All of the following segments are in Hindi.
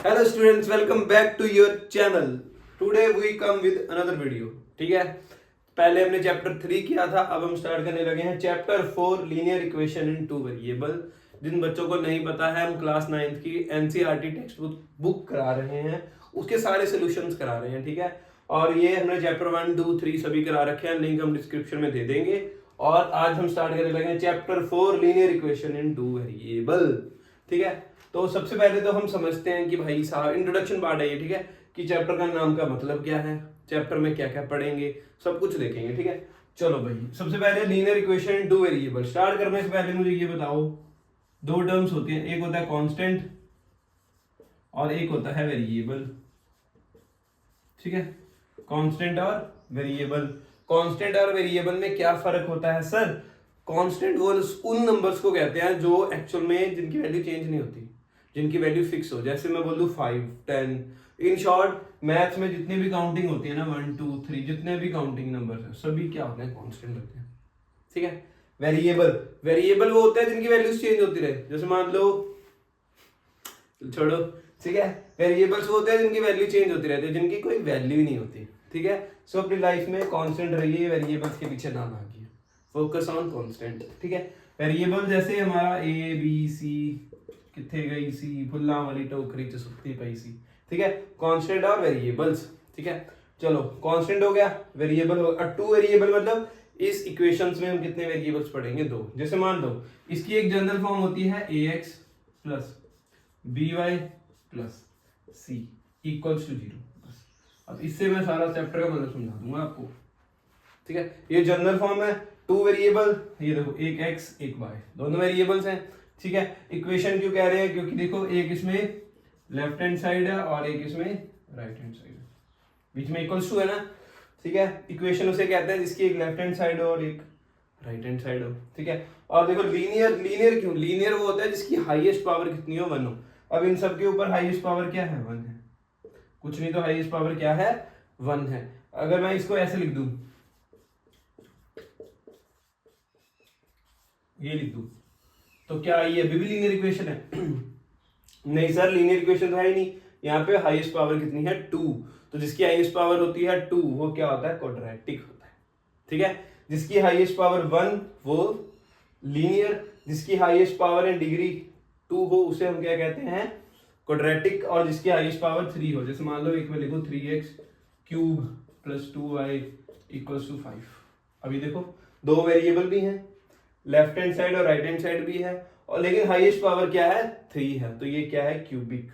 Hello students, welcome back to your channel. Today we come with another video. ठीक है, पहले हमने चैप्टर 3 किया था, अब हम स्टार्ट करने लगे हैं chapter 4 linear equation in two variable. जिन बच्चों को नहीं पता है, हम क्लास 9th की एनसीईआरटी टेक्स्ट बुक करा रहे हैं, उसके सारे सोल्यूशंस करा रहे हैं। ठीक है, और ये हमने चैप्टर 1, 2, 3 सभी करा रखे हैं, लिंक हम डिस्क्रिप्शन में दे देंगे। और आज हम स्टार्ट करने लगे हैं chapter 4 linear equation in two variable. ठीक है, तो सबसे पहले तो हम समझते हैं कि भाई साहब इंट्रोडक्शन पार्ट है ये। ठीक है, कि चैप्टर का नाम का मतलब क्या है, चैप्टर में क्या क्या पढ़ेंगे, सब कुछ देखेंगे। ठीक है, चलो भाई, सबसे पहले linear equation in two variable start करने से पहले मुझे ये बताओ, दो टर्म्स होती हैं, एक होता है कांस्टेंट और एक होता है वेरिएबल। ठीक है, कांस्टेंट और वेरिएबल। कांस्टेंट और वेरिएबल में क्या फर्क होता है सर? कांस्टेंट वो उन नंबर्स को कहते हैं जो एक्चुअल में जिनकी वैल्यू चेंज नहीं होती, जिनकी वैल्यू फिक्स हो। जैसे मैं बोल दूं 5, 10। इन शॉर्ट, मैथ्स में जितनी भी काउंटिंग होती है ना, 1, 2, 3, जितने भी काउंटिंग नंबर है सभी क्या होते हैं? कांस्टेंट होते हैं। ठीक है, वेरिएबल वो होते हैं जिनकी वैल्यूज चेंज होती रहे। जैसे मान लो, छोड़ो, ठीक है, वेरिएबल्स वो होते हैं जिनकी वैल्यू चेंज होती रहती है, जिनकी कोई वैल्यू ही नहीं होती। ठीक है, सो अपनी लाइफ में कांस्टेंट रहिए, वेरिएबल्स के पीछे ना भागिए, फोकस ऑन कांस्टेंट। ठीक है, वेरिएबल जैसे हमारा ए बी सी, किथे गई सी, फुल्ला वाली टोकरी च सुत्ती पई सी। ठीक है, कांस्टेंट और वेरिएबल्स। ठीक है, चलो कांस्टेंट हो गया, वेरिएबल हो गया। टू वेरिएबल मतलब इस इक्वेशंस में हम कितने वेरिएबल्स पढ़ेंगे? दो। जैसे मान लो इसकी एक जनरल फॉर्म होती है ax plus by plus c equals to 0। अब इससे मैं सारा चैप्टर का मतलब समझा दूंगा आपको। ठीक है, ये जनरल फॉर्म है। टू वेरिएबल, ये देखो एक x एक y, दोनों वेरिएबल्स हैं। ठीक है, इक्वेशन क्यों कह रहे हैं? क्योंकि देखो एक इसमें लेफ्ट हैंड साइड है और एक इसमें राइट हैंड साइड है, बीच में इक्वल्स टू है ना। ठीक है, इक्वेशन उसे कहते हैं जिसकी एक लेफ्ट हैंड साइड हो और एक राइट हैंड साइड हो। ठीक है, और देखो लीनियर क्यों? लीनियर वो होता है जिसकी हाईएस्ट पावर कितनी हो? 1 हो। अब इन सब के ऊपर हाईएस्ट पावर क्या है? 1 है। कुछ नहीं तो हाईएस्ट पावर क्या है? 1 है। अगर मैं इसको ऐसे लिख दूं, ये लिख दूं, तो क्या ये अभी भी लीनियर इक्वेशन है? नहीं सर, लीनियर इक्वेशन तो है ही नहीं। यहाँ पे हाईएस्ट पावर कितनी है? 2। तो जिसकी हाईएस्ट पावर होती है 2 वो क्या होता है? क्वाड्रेटिक होता है। ठीक है, जिसकी हाईएस्ट पावर 1 वो लीनियर, जिसकी हाईएस्ट पावर इन डिग्री 2 हो उसे हम क्या कहते हैं? क्वाड्रेटिक। और जिसकी हाईएस्ट पावर 3 हो, जैसे मान लो एक में लिखो 3x cube plus 2y equals to 5। अभी देखो दो वेरिएबल भी हैं, लेफ्ट हैंड साइड और राइट हैंड साइड भी है, और लेकिन हाईएस्ट पावर क्या है? 3 है। तो ये क्या है? क्यूबिक।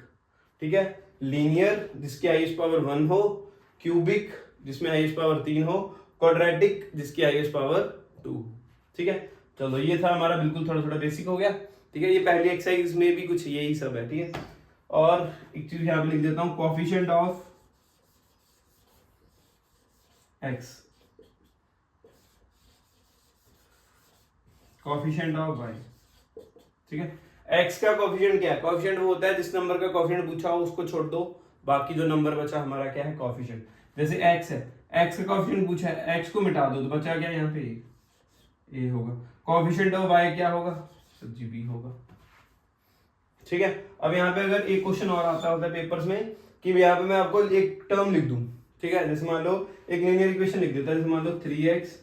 ठीक है, लीनियर जिसकी हाईएस्ट पावर 1 हो, क्यूबिक जिसमें हाईएस्ट पावर 3 हो, क्वाड्रेटिक जिसकी हाईएस्ट पावर 2। ठीक है, चलो ये था हमारा बिल्कुल थोड़ा थोड़ा बेसिक हो गया। ठीक है, ये पहली एक्सरसाइज में भी कुछ यही सब है। ठीक है, और एक चीज यहाँ पे लिख देता हूं, coefficient of x, coefficient of y. ठीक है, x का कोएफिशिएंट क्या है? कोएफिशिएंट वो होता है जिस नंबर का कोएफिशिएंट पूछा हो उसको छोड़ दो, बाकी जो नंबर बचा हमारा क्या है? कोएफिशिएंट। जैसे x है, x का कोएफिशिएंट पूछा है, x को मिटा दो तो बचा क्या यहाँ पे? a होगा। कोएफिशिएंट ऑफ y क्या होगा? जी b होगा। ठीक है, अब यहाँ पे अगर एक क्वेश्चन और आता होता है पेपर्स में कि यहाँ पे मैं आपको एक टर्म लिख दूं। ठीक है, जैसे मान लो एक लीनियर इक्वेशन लिख देता है, जैसे मान लो 3x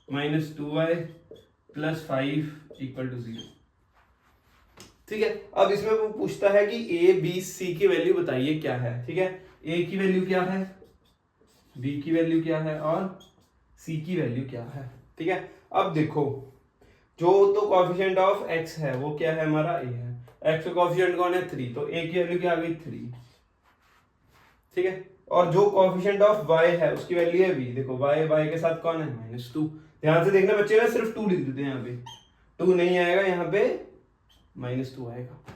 minus 2y plus 5 equal to 0। ठीक है, अब इसमें वो पूछता है कि ए बी सी की वैल्यू बताइए क्या है। ठीक है, ए की वैल्यू क्या है, बी की वैल्यू क्या है और सी की वैल्यू क्या है। ठीक है, अब देखो जो तो कोएफिशिएंट ऑफ एक्स है वो क्या है? हमारा ए है। एक्स का कोएफिशिएंट कौन है? 3, तो ए की वैल्यू क्या आ गई? 3। ठीक है, और जो कोएफिशिएंट ऑफ वाई है उसकी वैल्यू है बी। देखो वाई के साथ कौन है? -2। ध्यान से देखना बच्चे, ना सिर्फ 2 लिख देते हैं, यहाँ पे 2 नहीं आएगा, यहाँ पे -2 आएगा।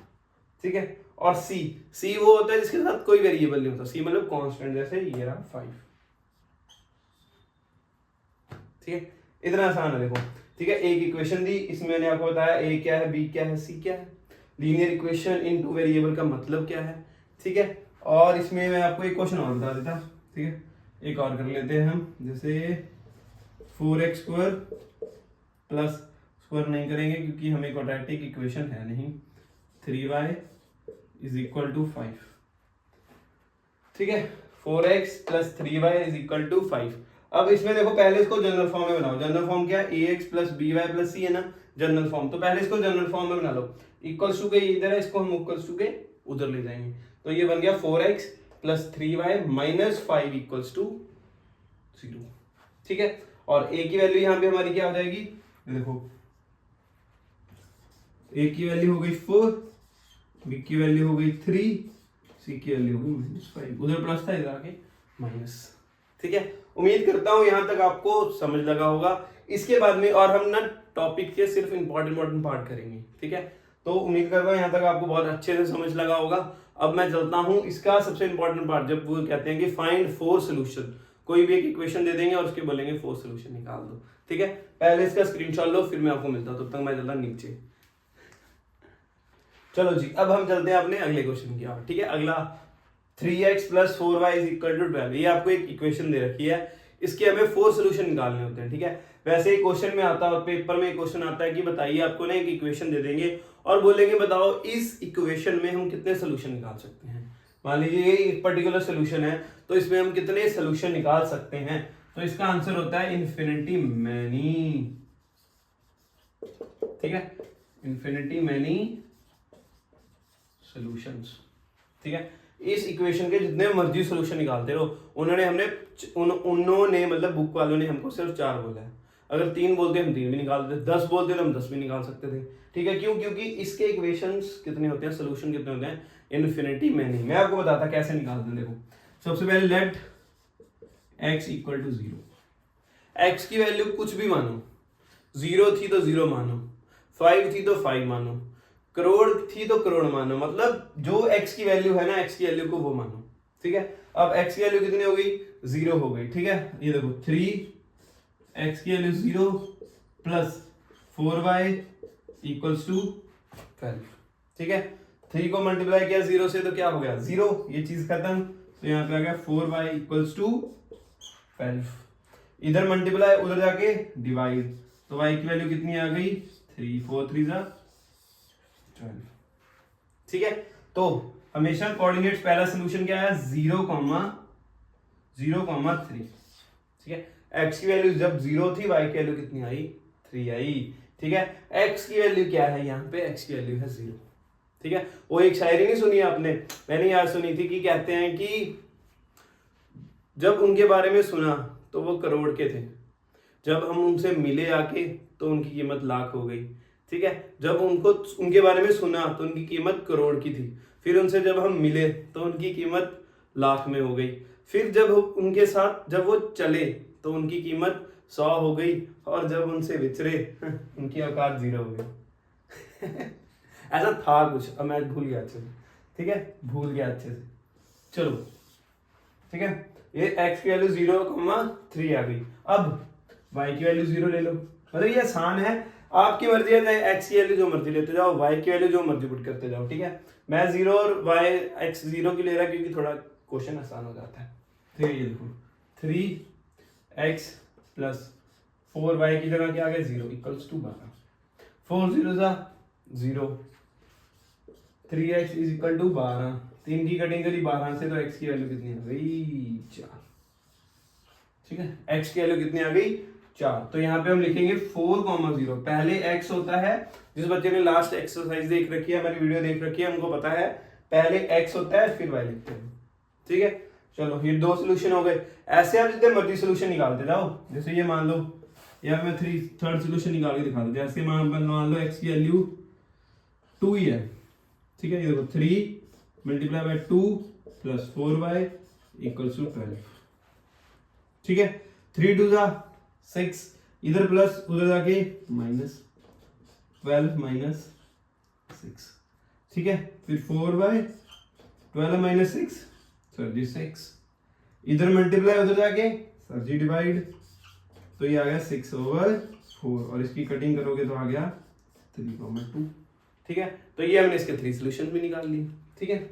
ठीक है, और सी वो होता है जिसके साथ कोई वेरिएबल नहीं होता। सी मतलब कांस्टेंट, जैसे ये रहा 5। ठीक है, इतना आसान है देखो। ठीक है, एक इक्वेशन दी, इसमें मैंने आपको बताया ए क्या है, बी क्या है, सी क्या है। Linear equation in two variable का मतलब क्या है। ठीक है, और इसमें मैं आपको एक क्वेश्चन और बता देता। ठीक है, एक और कर लेते हैं हम, जैसे 4x स्क्वायर प्लस, स्क्वायर नहीं करेंगे क्योंकि हमें क्वाड्रेटिक इक्वेशन है नहीं, 3y इज इक्वल टू 5। ठीक है, 4x plus 3y is equal to 5। अब इसमें देखो पहले इसको जनरल फॉर्म में बनाओ। जनरल फॉर्म क्या है, ax plus by plus c है ना जनरल फॉर्म। तो पहले इसको जनरल फॉर्म में बना लो। इक्वल्स टू के इधर है, इसको हम इक्वल्स टू के उधर ले जाएंगे। तो ये बन गया 4x plus 3y minus 5 equals to 0। ठीक है, और a की वैल्यू यहाँ पे हमारी क्या हो जाएगी, देखो a की वैल्यू हो गई 4, b की वैल्यू हो गई 3, c की वैल्यू हो गई -5। उधर प्लस था, इधर आके माइनस। ठीक है, उम्मीद करता हूं यहां तक आपको समझ लगा होगा। इसके बाद में और हम ना टॉपिक के सिर्फ इंपॉर्टेंट पार्ट करेंगे। ठीक है, तो उम्मीद करता हूं यहां तक आपको बहुत अच्छे से समझ लगा होगा। अब मैं चलता हूं इसका सबसे इंपॉर्टेंट पार्ट, जब वो कहते हैं कि फाइंड 4 सोल्यूशन। कोई भी एक इक्वेशन दे देंगे और उसके बोलेंगे 4 सोल्यूशन निकाल दो। ठीक है, पहले इसका स्क्रीनशॉट लो, फिर मैं आपको मिलता हूं। तब तक मैं चलता नीचे। चलो जी, अब हम चलते हैं अपने अगले क्वेश्चन की ओर। ठीक है, अगला 3x plus 4y is equal to 12। ये आपको एक इक्वेशन दे रखी है, इसके हमें 4 सोल्यूशन निकालने होते हैं। ठीक है, वैसे ही क्वेश्चन में आता है, पेपर में क्वेश्चन आता है कि बताइए, आपको ना एक इक्वेशन दे देंगे और बोलेंगे बताओ इस इक्वेशन में हम कितने सोल्यूशन निकाल सकते हैं। मान लीजिए ये एक पर्टिकुलर सोल्यूशन है, तो इसमें हम कितने सोल्यूशन निकाल सकते हैं। तो इसका आंसर होता है इन्फिनिटी मैनी। ठीक है, इन्फिनिटी मैनी सॉल्यूशंस। ठीक है, इस इक्वेशन के जितने मर्जी सॉल्यूशन निकालते रहो। उन्होंने मतलब बुक वालों ने हमको सिर्फ 4 बोला है। अगर 3 बोलते हम 3 भी निकाल देते, 10 बोलते तो हम 10 भी निकाल सकते थे। ठीक है, क्यों, क्योंकि इसके इक्वेशंस कितने होते हैं, सोल्यूशन कितने होते हैं, इन्फिनिटी मैनी। मैं आपको बताता कैसे निकालते हैं। देखो, सबसे पहले let x equal to 0। x की वैल्यू कुछ भी मानो, 0 थी तो 0 मानो, 5 थी तो 5 मानो, करोड़ थी तो करोड़ मानो, मतलब जो x की वैल्यू है ना, x की वैल्यू को वो मानो। ठीक है, अब x की वैल्यू कितनी हो गई, 0 हो गई। ठीक है, ये देखो 3x की value 0 plus 4y equals to 12। ठीक है, 3 को मल्टीप्लाई किया 0 से तो क्या हो गया 0, ये चीज खत्म। तो यहाँ पे आ गया 4y इक्वल्स टू 12। इधर मल्टीप्लाई, उधर जाके डिवाइड, तो y की वैल्यू कितनी आ गई 3, 4 3 12। ठीक है, तो हमेशा कोऑर्डिनेट्स पहला सॉल्यूशन क्या है 0,3। ठीक है, x की वैल्यू जब 0 थी, y की वैल्यू कितनी आई 3 आई। ठीक है, x की वैल्यू क्या है, यहाँ पे x की वैल्यू है 0। ठीक है, वो एक शायरी नहीं सुनी आपने, मैंने याद सुनी थी कि कहते हैं कि जब उनके बारे में सुना तो वो करोड़ के थे, जब हम उनसे मिले आके तो उनकी कीमत लाख हो गई। ठीक है, जब उनके बारे में सुना तो उनकी कीमत करोड़ की थी, फिर उनसे जब हम मिले तो उनकी कीमत लाख में हो गई, फिर जब उनके साथ जब वो चले तो उनकी कीमत 100 हो गई, और जब उनसे विचरे उनकी औकात 0 हो गई। ऐसा था कुछ, अब मैं भूल गया अच्छे से। ठीक है, भूल गया अच्छे से। चलो ठीक है, ये x की वैल्यू 0,3 आ गई। अब y की वैल्यू 0 ले लो, मतलब ये आसान है, आपकी मर्जी है, x की वैल्यू जो मर्जी लेते जाओ, y की वैल्यू जो मर्जी पुट करते जाओ। ठीक है, मैं 0 और x 0 की ले रहा क्योंकि थोड़ा क्वेश्चन आसान हो जाता है। ठीक है, ये देखो 3x प्लस 4y की जगह क्या आ गया 0 इक्वल्स टू 12। 4 0 सा 0, 3x इज इक्वल टू 12, 3 की कटिंग करी 12 से, तो x की वैल्यू कितनी आ गई 4। ठीक है, x की वैल्यू कितनी आ गई 4। तो यहाँ पे हम लिखेंगे 4,0। पहले x होता है, जिस बच्चे ने लास्ट एक्सरसाइज देख रखी है, हमारी वीडियो देख रखी है, हमको पता है पहले x होता है फिर y लिखते हैं। ठीक है, चलो ये 2 सोल्यूशन हो गए। ऐसे आप जितने मर्जी सोल्यूशन निकालते जाओ। जैसे ये मान लो, या मैं थर्ड सोल्यूशन निकाल के दिखा देता हूं। जैसे मान लो x की वैल्यू 2 ही है। ठीक है, ये देखो 3 multiply by 2 plus 4y equals to 12। ठीक है, 3 2 जा 6, इधर प्लस उधर जाके माइनस, 12 माइनस 6। ठीक है, फिर 4/12 माइनस 6 सर जी 6, इधर मल्टीप्लाई उधर जाके सर जी डिवाइड, तो ये आ गया 6/4, और इसकी कटिंग करोगे तो आ गया 3,2। ठीक है, तो ये हमने इसके 3 सॉल्यूशन भी निकाल लिए। ठीक है,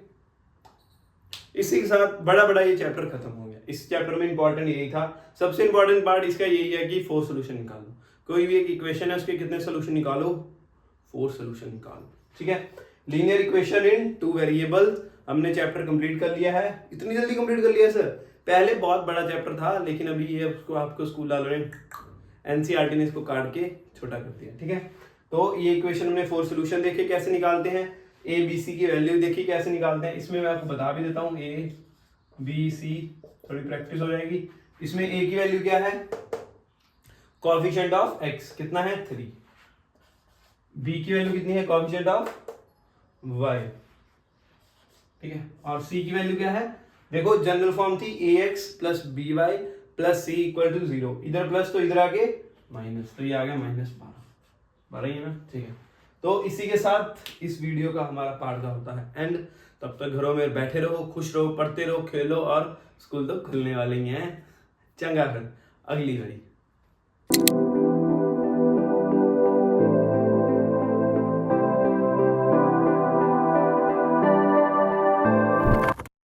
इसी के साथ बड़ा ये चैप्टर खत्म हो गया। इस चैप्टर में इंपॉर्टेंट यही था, सबसे इंपॉर्टेंट पार्ट इसका यही है कि 4 सॉल्यूशन निकालो। कोई भी एक इक्वेशन है उसके कितने सॉल्यूशन निकालो, 4 सॉल्यूशन निकालो। ठीक है, लीनियर इक्वेशन इन 2 वेरिएबल्स हमने चैप्टर कंप्लीट कर लिया है। इतनी जल्दी कंप्लीट कर लिया सर? पहले बहुत बड़ा चैप्टर था, लेकिन अभी ये उसको आपको स्कूल वालों ने एनसीईआरटी ने इसको काट के छोटा कर दिया। ठीक है, तो ये इक्वेशन हमने 4 सोल्यूशन देखे कैसे निकालते हैं, ए बी सी की वैल्यू देखी कैसे निकालते हैं। इसमें मैं आपको बता भी देता हूँ, ए बी सी थोड़ी प्रैक्टिस हो जाएगी। इसमें ए की वैल्यू क्या है, कोएफिशिएंट ऑफ एक्स कितना है 3, बी की वैल्यू कितनी है, कोएफिशिएंट ऑफ वाई। ठीक है, और सी की वैल्यू क्या है, देखो जनरल फॉर्म थी a x plus b y plus c equal to 0, इधर प्लस तो इधर आके माइनस, तो ये आ गया -12 ही है ना। ठीक है, तो इसी के साथ इस वीडियो का हमारा पार्ट का होता है एंड। तब तक घरों में बैठे रहो, खुश रहो, पढ़ते रहो, खेलो, और स्कूल तो खुलने वाले ही हैं। चंगा फिर अगली घड़ी।